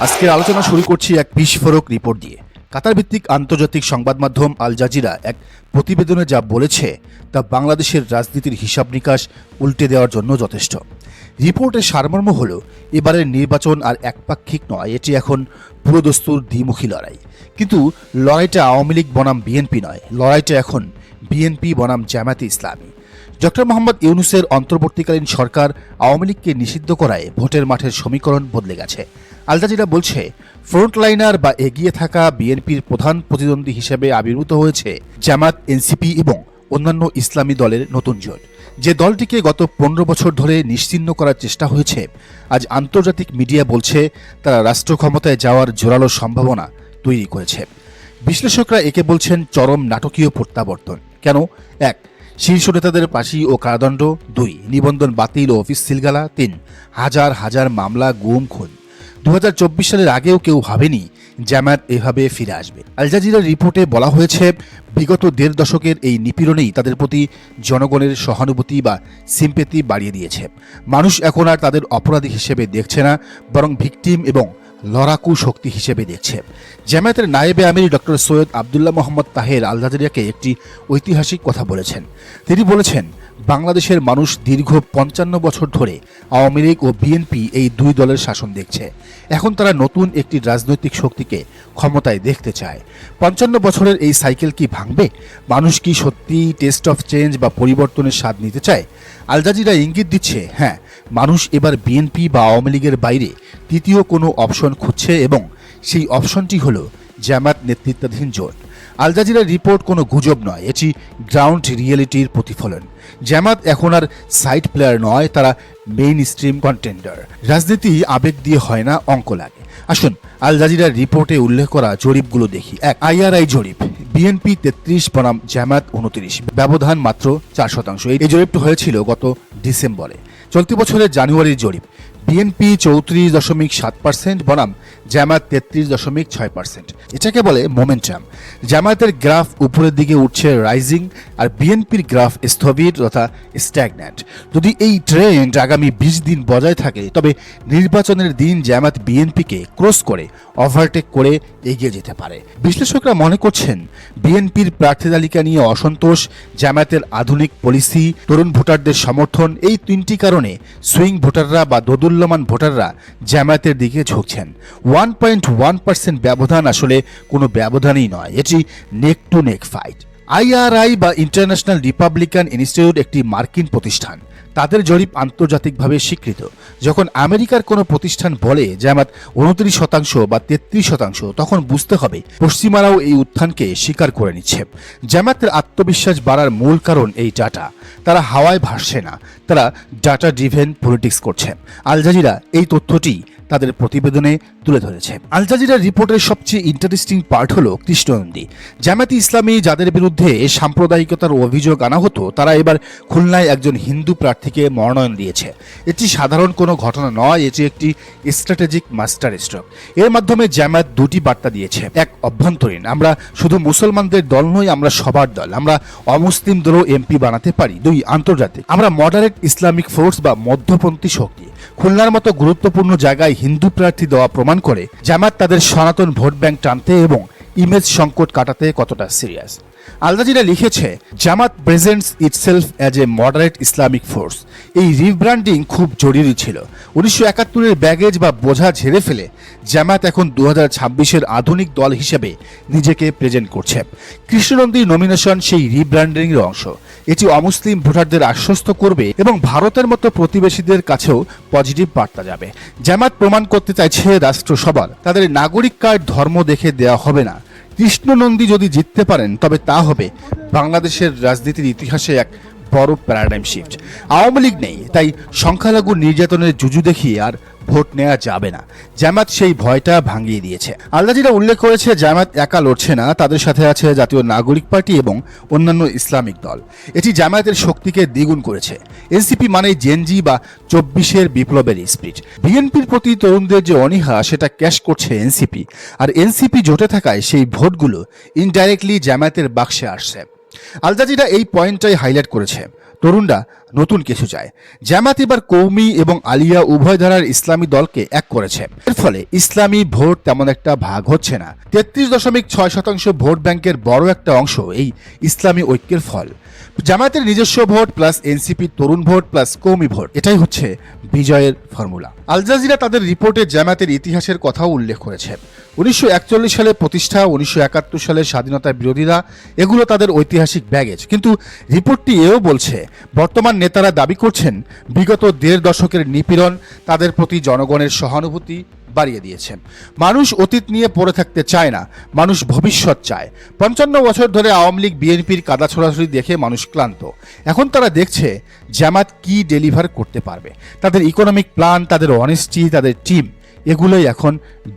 আজকের আলোচনা শুরু করছি এক বিস্ফোরক রিপোর্ট দিয়ে। কাতার ভিত্তিক আন্তর্জাতিক সংবাদ মাধ্যম আল জাজিরা এক প্রতিবেদনে যা বলেছে তা বাংলাদেশের রাজনীতির হিসাব নিকাশ উল্টে দেওয়ার জন্য যথেষ্ট। রিপোর্টের সারমর্ম হল, এবারের নির্বাচন আর একপাক্ষিক নয়, এটি এখন পুরোদস্তুর দ্বিমুখী লড়াই। কিন্তু লড়াইটা আওয়ামী লীগ বনাম বিএনপি নয়, লড়াইটা এখন বিএনপি বনাম জামায়াতে ইসলামী। ডক্টর মোহাম্মদ ইউনূসের অন্তর্বর্তীকালীন সরকার আওয়ামী লীগকে নিষিদ্ধ করায় ভোটের মাঠের সমীকরণ বদলে গেছে। আল জাজিরা বলছে, ফ্রন্টলাইনার বা এগিয়ে থাকা বিএনপির প্রধান প্রতিদ্বন্দ্বী হিসেবে আবির্ভূত হয়েছে জামাত, এনসিপি এবং অন্যান্য ইসলামী দলের নতুন জোট। যে দলটিকে গত 15 বছর ধরে নিশ্চিহ্ন করার চেষ্টা হয়েছে, আজ আন্তর্জাতিক মিডিয়া বলছে তারা রাষ্ট্র ক্ষমতায় যাওয়ার জোরালো সম্ভাবনা তৈরি করেছে। বিশ্লেষকরা একে বলছেন চরম নাটকীয় প্রত্যাবর্তন। কেন? 1. শীর্ষ নেতাদের ফাঁসি ও কারাদণ্ড। 2. নিবন্ধন বাতিল ও অফিস সিলগালা। 3. হাজার হাজার মামলা, গুম, খুন। 2024 সালের আগেও কেউ ভাবেনি জামায়াত এভাবে ফিরে আসবে। আল জাজিরার রিপোর্টে বলা হয়েছে, বিগত 1.5 দশকের এই নিপীড়নেই তাদের প্রতি জনগণের সহানুভূতি বা সিম্পেথি বাড়িয়ে দিয়েছে। মানুষ এখন আর তাদের অপরাধী হিসেবে দেখছে না, বরং ভিকটিম এবং লড়াকু শক্তি হিসেবে দেখছে। জামায়াতের নায়েবে আমির ডক্টর সৈয়দ আবদুল্লাহ মোহাম্মদ তাহের আল জাজিরাকে একটি ঐতিহাসিক কথা বলেছেন। তিনি বলেছেন, বাংলাদেশের মানুষ দীর্ঘ 55 বছর ধরে আওয়ামী লীগ ও বিএনপি এই দুই দলের শাসন দেখছে। এখন তারা নতুন একটি রাজনৈতিক শক্তিকে ক্ষমতায় দেখতে চায়। 55 বছরের এই সাইকেল কি ভাঙবে? মানুষ কি সত্যি টেস্ট অফ চেঞ্জ বা পরিবর্তনের স্বাদ নিতে চায়? আল জাজিরা ইঙ্গিত দিচ্ছে, হ্যাঁ, মানুষ এবার বিএনপি বা আওয়ামী লীগের বাইরে তৃতীয় কোনো অপশন খুঁজছে এবং সেই অপশনটি হলো জামায়াত নেতৃত্বাধীন জোট। আল জাজিরার রিপোর্ট কোনো গুজব নয়, এটি গ্রাউন্ড রিয়েলিটির প্রতিফলন। জামায়াত এখন আর সাইড প্লেয়ার নয়, তারা মেইন স্ট্রিম কন্টেন্ডার। রাজনীতি আবেগ দিয়ে হয় না, অঙ্ক লাগে। আসুন আল জাজিরার রিপোর্টে উল্লেখ করা জরিপগুলো দেখি। 1. IRI জরিপ, বিএনপি 33 বনাম জামায়াত 29, ব্যবধান মাত্র 4%। এই জরিপটি হয়েছিল গত ডিসেম্বরে। চলতি বছরের জানুয়ারির জরিপ, বিএনপি 34.7% বনাম জামায়াত 33.6%। এটাকে বলে মোমেন্টাম। জামায়াতের গ্রাফ উপরের দিকে উঠছে, রাইজিং, আর বিএনপির গ্রাফ স্থবির তথা স্ট্যাগন্যান্ট। যদি এই ট্রেন্ড আগামী 20 দিন বজায় থাকে, তবে নির্বাচনের দিন জামায়াত বিএনপিকে ক্রস করে ওভারটেক করে এগিয়ে যেতে পারে। বিশ্লেষকরা মনে করছেন, বিএনপির প্রার্থী তালিকা নিয়ে অসন্তোষ, জামায়াতের আধুনিক পলিসি, তরুণ ভোটারদের সমর্থন, এই 3টি কারণে সুইং ভোটাররা বা দোদুল্যমান ভোটাররা জামায়াতের দিকে ঝুঁকছেন। 1.1% ব্যবধান আসলে কোনো ব্যবধানই নয়, এটি নেক টু নেক ফাইট। IRI বা ইন্টারন্যাশনাল রিপাবলিকান ইনস্টিটিউট একটি মার্কিন প্রতিষ্ঠান। তাদের জরিপ আন্তর্জাতিকভাবে স্বীকৃত। যখন আমেরিকার কোনো প্রতিষ্ঠান বলে জামায়াত 29% বা 33%, তখন বুঝতে হবে পশ্চিমারাও এই উত্থানকে স্বীকার করে নিচ্ছে। জামায়াতের আত্মবিশ্বাস বাড়ার মূল কারণ এই ডাটা। তারা হাওয়ায় ভাসছে না, তারা ডাটা ড্রিভেন পলিটিক্স করছে। আল জাজিরা এই তথ্যটি তাদের প্রতিবেদনে তুলে ধরেছে। আল জাজিরার রিপোর্টের সবচেয়ে ইন্টারেস্টিং পার্ট হলো কৃষ্ণনন্দী। জামায়াতে ইসলামী যাদের বিরুদ্ধে সাম্প্রদায়িকতার অভিযোগ আনা হতো, তারা এবার খুলনায় একজন হিন্দু প্রার্থীকে মনোনয়ন দিয়েছে। এটি সাধারণ কোনো ঘটনা নয়, এটি একটি স্ট্র্যাটেজিক মাস্টার স্ট্রোক। এর মাধ্যমে জামায়াত 2টি বার্তা দিয়েছে। 1. অভ্যন্তরীণ, আমরা শুধু মুসলমানদের দল নই, আমরা সবার দল, আমরা অমুসলিম দলও এমপি বানাতে পারি। 2. আন্তর্জাতিক, আমরা মডারেট ইসলামিক ফোর্স বা মধ্যপন্থী শক্তি। খুলনার মতো গুরুত্বপূর্ণ জায়গায় হিন্দু প্রার্থী দেওয়া প্রমাণ করে জামায়াত তাদের সনাতন ভোট ব্যাংক টানতে এবং ইমেজ সংকট কাটাতে কতটা সিরিয়াস। আল জাজিরা লিখেছে, Jamaat presents itself as a moderate Islamic force. এই রিব্র্যান্ডিং খুব জরুরি ছিল। 1971-এর ব্যাগেজ বা বোঝা ঝেড়ে ফেলে জামায়াত এখন 2026-এর আধুনিক দল হিসেবে নিজেকে প্রেজেন্ট করছে। কৃষ্ণনন্দীর নমিনেশন সেই রিব্র্যান্ডিংয়ের অংশ। এটি অমুসলিম ভোটারদের আশ্বস্ত করবে এবং ভারতের মতো প্রতিবেশীদের কাছেও পজিটিভ বার্তা যাবে। জামায়াত প্রমাণ করতে চাইছে রাষ্ট্র সবার, তাদের নাগরিক কার্ড ধর্ম দেখে দেওয়া হবে না। কৃষ্ণনন্দী যদি জিততে পারেন, তবে তা হবে বাংলাদেশের রাজনীতির ইতিহাসে এক বড় প্যারাডাইম শিফট। আওয়ামী লীগ নেই, তাই সংখ্যালঘু নির্যাতনের জুজু দেখিয়ে আর ভোট নেওয়া যাবে না। জামায়াত সেই ভয়টা ভাঙিয়ে দিয়েছে। আল জাজিরা উল্লেখ করেছে, জামায়াত একা লড়ছে না, তাদের সাথে আছে জাতীয় নাগরিক পার্টি এবং অন্যান্য ইসলামিক দল। এটি জামায়াতের শক্তিকে দ্বিগুণ করেছে। এনসিপি মানে জেনজি বা 24-এর বিপ্লবের স্পিরিট। বিএনপির প্রতি তরুণদের যে অনীহা, সেটা ক্যাশ করছে এনসিপি, আর এনসিপি জোটে থাকায় সেই ভোটগুলো ইনডাইরেক্টলি জামায়াতের বাক্সে আসছে। আল জাজিরা এই পয়েন্টটাই হাইলাইট করেছে। তরুণরা নতুন কিছু চায়। জামায়াত এবার কৌমি এবং আলিয়া উভয় ধারার ইসলামী দলকে এক করেছে। এর ফলে ইসলামী ভোট তেমন একটা ভাগ হচ্ছে না। 33.6% ভোট ব্যাংকের বড় একটা অংশ এই ইসলামী ঐক্যের ফল। জামায়াতের নিজস্ব ভোট প্লাস এনসিপির তরুণ ভোট প্লাস কৌমি ভোট, এটাই হচ্ছে বিজয়ের ফর্মুলা। আল জাজিরা তাদের রিপোর্টে জামায়াতের ইতিহাসের কথাও উল্লেখ করেছে। 1941 সালে প্রতিষ্ঠা, 1971 সালে স্বাধীনতার বিরোধীরা, এগুলো তাদের ঐতিহাসিক ব্যাগেজ। কিন্তু রিপোর্টটি এও বলছে বর্তমান নেতারা দাবি করছেন বিগত 1.5 দশকের নিপীড়ন তাদের প্রতি জনগণের সহানুভূতি বাড়িয়ে দিয়েছে। মানুষ অতীত নিয়ে পড়ে থাকতে চায় না, মানুষ ভবিষ্যৎ চায়। 55 বছর ধরে আওয়ামী লীগ বিএনপির কাদা ছোড়াছড়ি দেখে মানুষ ক্লান্ত। এখন তারা দেখছে জামায়াত কি ডেলিভার করতে পারবে। তাদের ইকোনমিক প্ল্যান, তাদের অনেস্টি, তাদের টিম, এগুলোই এখন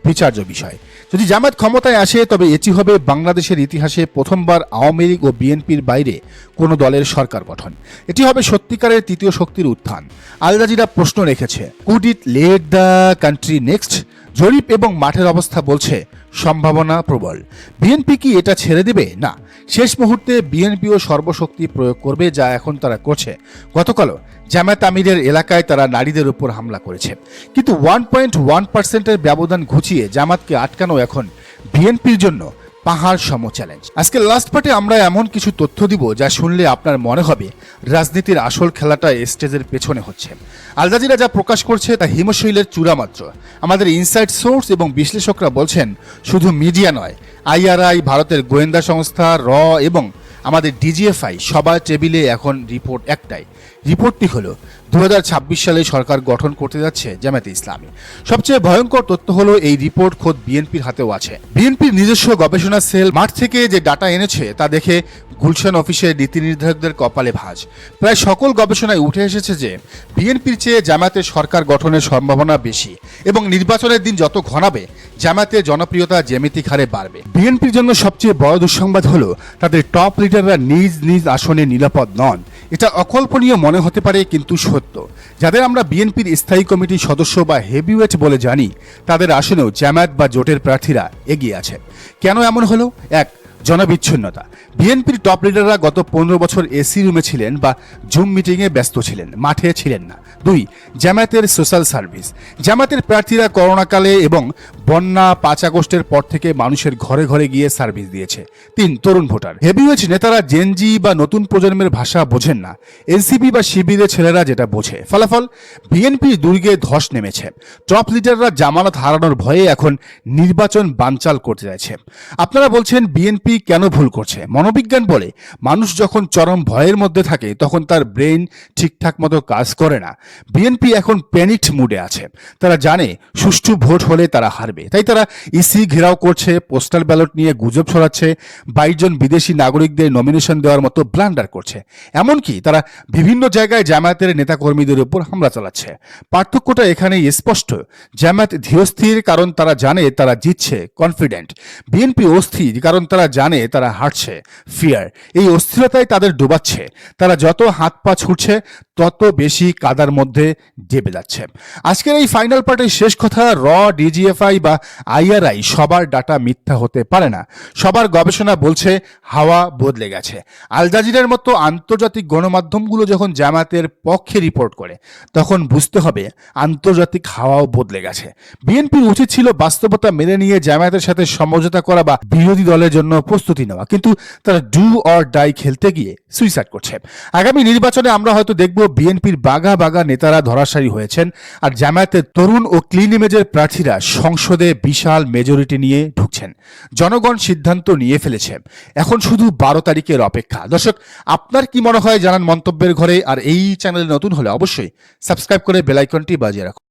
বিচার্য বিষয়। যদি জামায়াত ক্ষমতায় আসে তবে এটি হবে বাংলাদেশের ইতিহাসে প্রথমবার আওয়ামী লীগ ও বিএনপির বাইরে কোনো দলের সরকার গঠন। এটি হবে সত্যিকারের তৃতীয় শক্তির উত্থান। আল জাজিরা প্রশ্ন রেখেছে, could it lead the country next? জরিপ এবং মাঠের অবস্থা বলছে সম্ভাবনা প্রবল। বিএনপি কি এটা ছেড়ে দেবে? না, শেষ মুহূর্তে বিএনপিও সর্বশক্তি প্রয়োগ করবে, যা এখন তারা করছে। গতকালও জামায়াত আমিরের এলাকায় তারা নারীদের উপর হামলা করেছে। কিন্তু 1.1%-এর ব্যবধান ঘুচিয়ে জামাতকে আটকানো এখন বিএনপির জন্য পাহাড় সম চ্যালেঞ্জ। আজকে লাস্ট পার্টে আমরা এমন কিছু তথ্য দিব যা শুনলে আপনার মনে হবে রাজনীতির আসল খেলাটা স্টেজের পেছনে হচ্ছে। আল জাজিরা যা প্রকাশ করছে তা হিমশৈলের চূড়া মাত্র। আমাদের ইনসাইড সোর্স এবং বিশ্লেষকরা বলছেন শুধু মিডিয়া নয়, আইআরআই, ভারতের গোয়েন্দা সংস্থা, এবং আমাদের ডিজিএফআই সবার টেবিলে এখন রিপোর্ট একটাই। রিপোর্টটি হলো 2026 সালে সরকার গঠন করতে যাচ্ছে জামায়াতে ইসলামী। সবচেয়ে ভয়ঙ্কর তথ্য হলো এই রিপোর্ট খোদ বিএনপির হাতেও আছে। বিএনপির নিজস্ব গবেষণা সেল মাঠ থেকে যে ডাটা এনেছে তা দেখে গুলশান অফিসের নীতি নির্ধারকদের কপালে ভাঁজ। প্রায় সকল গবেষণায় উঠে এসেছে যে বিএনপির চেয়ে জামায়াতের সরকার গঠনের সম্ভাবনা বেশি এবং নির্বাচনের দিন যত ঘনাবে জামায়াতের জনপ্রিয়তা জ্যামিতিক হারে বাড়বে। বিএনপির জন্য সবচেয়ে বড় দুঃসংবাদ হলো তাদের টপ লিডাররা নিজ নিজ আসনে নিরাপদ নন। এটা অকল্পনীয় মনে হতে পারে, কিন্তু সত্য। যাদের আমরা বিএনপির স্থায়ী কমিটির সদস্য বা হেভিওয়েট বলে জানি, তাদের আসনেও জামায়াত বা জোটের প্রার্থীরা এগিয়ে আছে। কেন এমন হলো? এক, জনবিচ্ছিন্নতা। বিএনপির টপ লিডাররা গত 15 বছর এসি রুমে ছিলেন বা জুম মিটিংয়ে ব্যস্ত ছিলেন, মাঠে ছিলেন না। 2, জামায়াতের সোশ্যাল সার্ভিস। জামায়াতের প্রার্থীরা করোনাকালে এবং বন্যা 5 আগস্টের পর থেকে মানুষের ঘরে ঘরে গিয়ে সার্ভিস দিয়েছে। 3, তরুণ ভোটার। হেভিওয়েট নেতারা জেনজি বা নতুন প্রজন্মের ভাষা বোঝেন না, এনসিপি বা শিবিরের ছেলেরা যেটা বোঝে। ফলাফল, বিএনপি দুর্গে ধস নেমেছে। টপ লিডাররা জামানত হারানোর ভয়ে এখন নির্বাচন বানচাল করতে যাচ্ছে। আপনারা বলছেন বিএনপি কেন ভুল করছে? মনোবিজ্ঞান বলে মানুষ যখন চরম ভয়ের মধ্যে থাকে তখন তার ব্রেন ঠিকঠাক মতো কাজ করে না। বিএনপি এখন প্যানিকড মুডে আছে। তারা জানে সুষ্ঠু ভোট হলে তারা হারবে, তাই তারা ইসি ঘেরাও করছে, পোস্টাল ব্যালট নিয়ে গুজব ছড়াচ্ছে, 22 জন বিদেশি নাগরিকদের নমিনেশন দেওয়ার মতো ব্লান্ডার করছে। এমনকি তারা বিভিন্ন জায়গায় জামায়াতের নেতাকর্মীদের উপর হামলা চালাচ্ছে। পার্থক্যটা এখানেই স্পষ্ট। জামায়াত ধীরস্থির কারণ তারা জানে তারা জিতছে, কনফিডেন্ট। বিএনপি অস্থির কারণ তারা জানে তারা হারছে, ফিয়ার। এই অস্থিরতাই তাদের ডুবাচ্ছে। তারা যত হাত পা ছুটছে তত বেশি কাদার মধ্যে ডেবে যাচ্ছে। আজকের এই ফাইনাল পার্টের শেষ কথা, ডিজিএফআই বা আইআরআই সবার ডাটা মিথ্যা হতে পারে না। সবার গবেষণা বলছে হাওয়া বদলে গেছে। আল জাজিরার মতো আন্তর্জাতিক গণমাধ্যমগুলো যখন জামায়াতের পক্ষে রিপোর্ট করে তখন বুঝতে হবে আন্তর্জাতিক হাওয়াও বদলে গেছে। বিএনপির উচিত ছিল বাস্তবতা মেনে নিয়ে জামায়াতের সাথে সমঝোতা করা বা বিরোধী দলের জন্য প্রস্তুতি নেওয়া, কিন্তু তারা ডু অর ডাই খেলতে গিয়ে সুইসাইড করছে। আগামী নির্বাচনে আমরা হয়তো দেখব বিএনপির বাগা বাগা নেতারা ধরাশায়ী হয়েছেন আর জামায়াতের তরুণ ও ক্লিন ইমেজের প্রার্থীরা সংসদে বিশাল মেজরিটি নিয়ে ঢুকছেন। জনগণ সিদ্ধান্ত নিয়ে ফেলেছে, এখন শুধু 12 তারিখের অপেক্ষা। দর্শক, আপনার কি মনে হয় জানান মন্তব্যের ঘরে। আর এই চ্যানেলে নতুন হলে অবশ্যই সাবস্ক্রাইব করে বেল আইকনটি বাজিয়ে রাখুন।